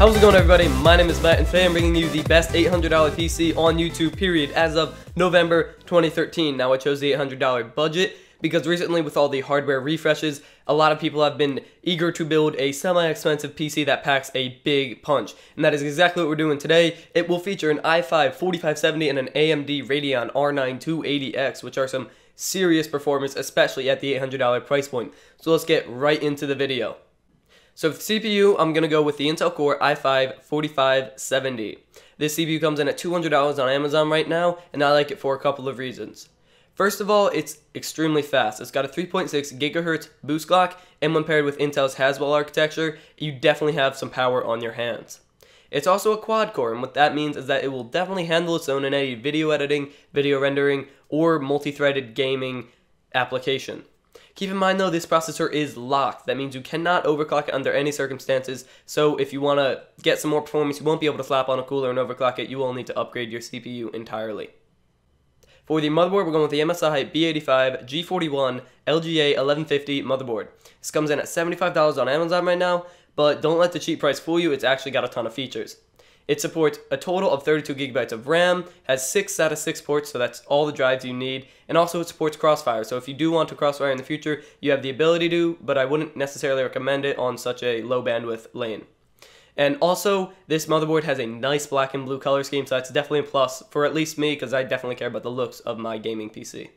How's it going, everybody? My name is Matt, and today I'm bringing you the best $800 PC on YouTube, period, as of November 2013. Now, I chose the $800 budget because recently, with all the hardware refreshes, a lot of people have been eager to build a semi-expensive PC that packs a big punch. And that is exactly what we're doing today. It will feature an i5 4570 and an AMD Radeon R9 280X, which are some serious performance, especially at the $800 price point. So let's get right into the video. So for the CPU, I'm going to go with the Intel Core i5 4570. This CPU comes in at $200 on Amazon right now, and I like it for a couple of reasons. First of all, it's extremely fast. It's got a 3.6 GHz boost clock, and when paired with Intel's Haswell architecture, you definitely have some power on your hands. It's also a quad core, and what that means is that it will definitely handle its own in any video editing, video rendering, or multi-threaded gaming application. Keep in mind though, this processor is locked. That means you cannot overclock it under any circumstances, so if you want to get some more performance, you won't be able to slap on a cooler and overclock it. You will need to upgrade your CPU entirely. For the motherboard, we're going with the MSI B85 G41 LGA 1150 motherboard. This comes in at $75 on Amazon right now, but don't let the cheap price fool you. It's actually got a ton of features. It supports a total of 32 GB of RAM, has 6 SATA 6 ports, so that's all the drives you need, and also it supports Crossfire, so if you do want to Crossfire in the future, you have the ability to, but I wouldn't necessarily recommend it on such a low bandwidth lane. And also, this motherboard has a nice black and blue color scheme, so that's definitely a plus for at least me, because I definitely care about the looks of my gaming PC.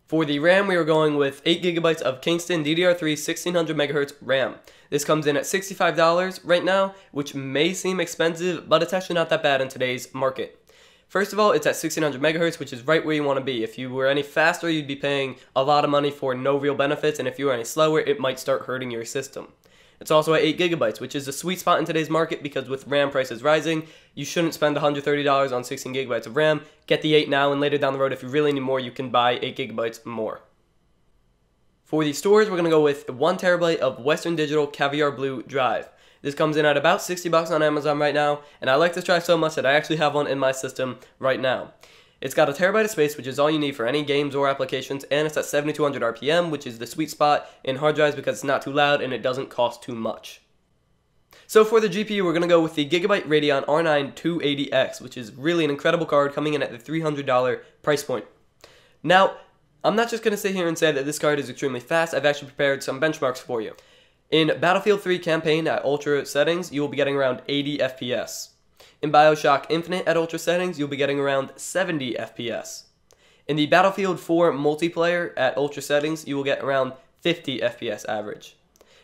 For the RAM, we are going with 8 GB of Kingston DDR3 1600 MHz RAM. This comes in at $65 right now, which may seem expensive, but it's actually not that bad in today's market. First of all, it's at 1600 MHz, which is right where you want to be. If you were any faster, you'd be paying a lot of money for no real benefits, and if you were any slower, it might start hurting your system. It's also at 8 GB, which is a sweet spot in today's market because with RAM prices rising, you shouldn't spend $130 on 16 GB of RAM. Get the 8 now, and later down the road, if you really need more, you can buy 8 GB more. For the storage, we're going to go with 1 TB of Western Digital CAVIAR Blue drive. This comes in at about $60 on Amazon right now, and I like this drive so much that I actually have one in my system right now. It's got a terabyte of space, which is all you need for any games or applications, and it's at 7200 RPM, which is the sweet spot in hard drives because it's not too loud and it doesn't cost too much. So for the GPU, we're going to go with the Gigabyte Radeon R9 280X, which is really an incredible card coming in at the $300 price point. Now, I'm not just going to sit here and say that this card is extremely fast. I've actually prepared some benchmarks for you. In Battlefield 3 campaign at ultra settings, you will be getting around 80 FPS. In BioShock Infinite at ultra settings, you'll be getting around 70 FPS. In the Battlefield 4 multiplayer at ultra settings, you will get around 50 FPS average.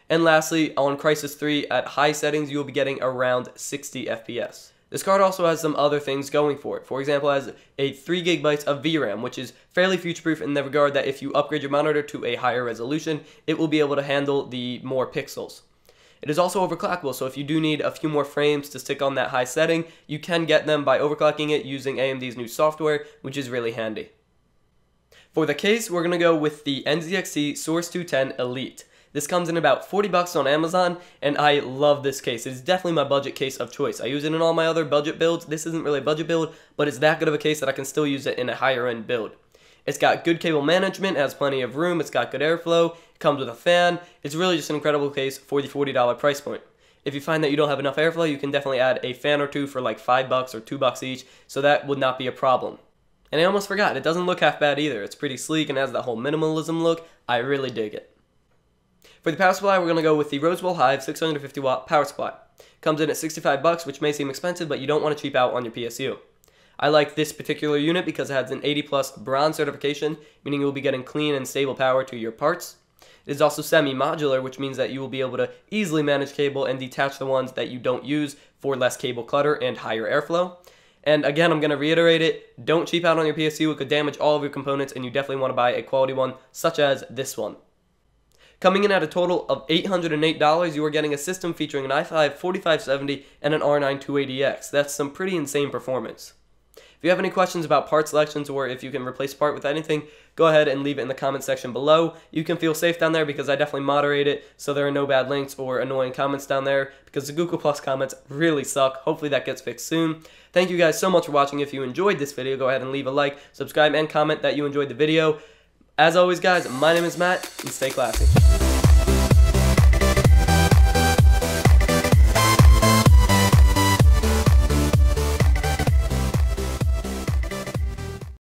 And lastly, on Crysis 3 at high settings, you will be getting around 60 FPS. This card also has some other things going for it. For example, it has a 3 GB of VRAM, which is fairly future-proof in the regard that if you upgrade your monitor to a higher resolution, it will be able to handle the more pixels. It is also overclockable, so if you do need a few more frames to stick on that high setting, you can get them by overclocking it using AMD's new software, which is really handy. For the case, we're going to go with the NZXT Source 210 Elite. This comes in about $40 on Amazon, and I love this case. It's definitely my budget case of choice. I use it in all my other budget builds. This isn't really a budget build, but it's that good of a case that I can still use it in a higher end build. It's got good cable management, it has plenty of room, it's got good airflow, it comes with a fan. It's really just an incredible case for the $40 price point. If you find that you don't have enough airflow, you can definitely add a fan or two for like $5 or $2 each, so that would not be a problem. And I almost forgot, it doesn't look half bad either. It's pretty sleek and has that whole minimalism look. I really dig it. For the power supply, we're going to go with the ROSEWILL HIVE 650 watt power supply. Comes in at $65, which may seem expensive, but you don't want to cheap out on your PSU. I like this particular unit because it has an 80+ bronze certification, meaning you will be getting clean and stable power to your parts. It is also semi-modular, which means that you will be able to easily manage cable and detach the ones that you don't use for less cable clutter and higher airflow. And again, I'm going to reiterate it, don't cheap out on your PSU. It could damage all of your components, and you definitely want to buy a quality one, such as this one. Coming in at a total of $808, you are getting a system featuring an i5 4570 and an R9 280X. That's some pretty insane performance. If you have any questions about part selections or if you can replace a part with anything, go ahead and leave it in the comment section below. You can feel safe down there because I definitely moderate it so there are no bad links or annoying comments down there because the Google Plus comments really suck. Hopefully that gets fixed soon. Thank you guys so much for watching. If you enjoyed this video, go ahead and leave a like, subscribe, and comment that you enjoyed the video. As always, guys, my name is Matt, and stay classy.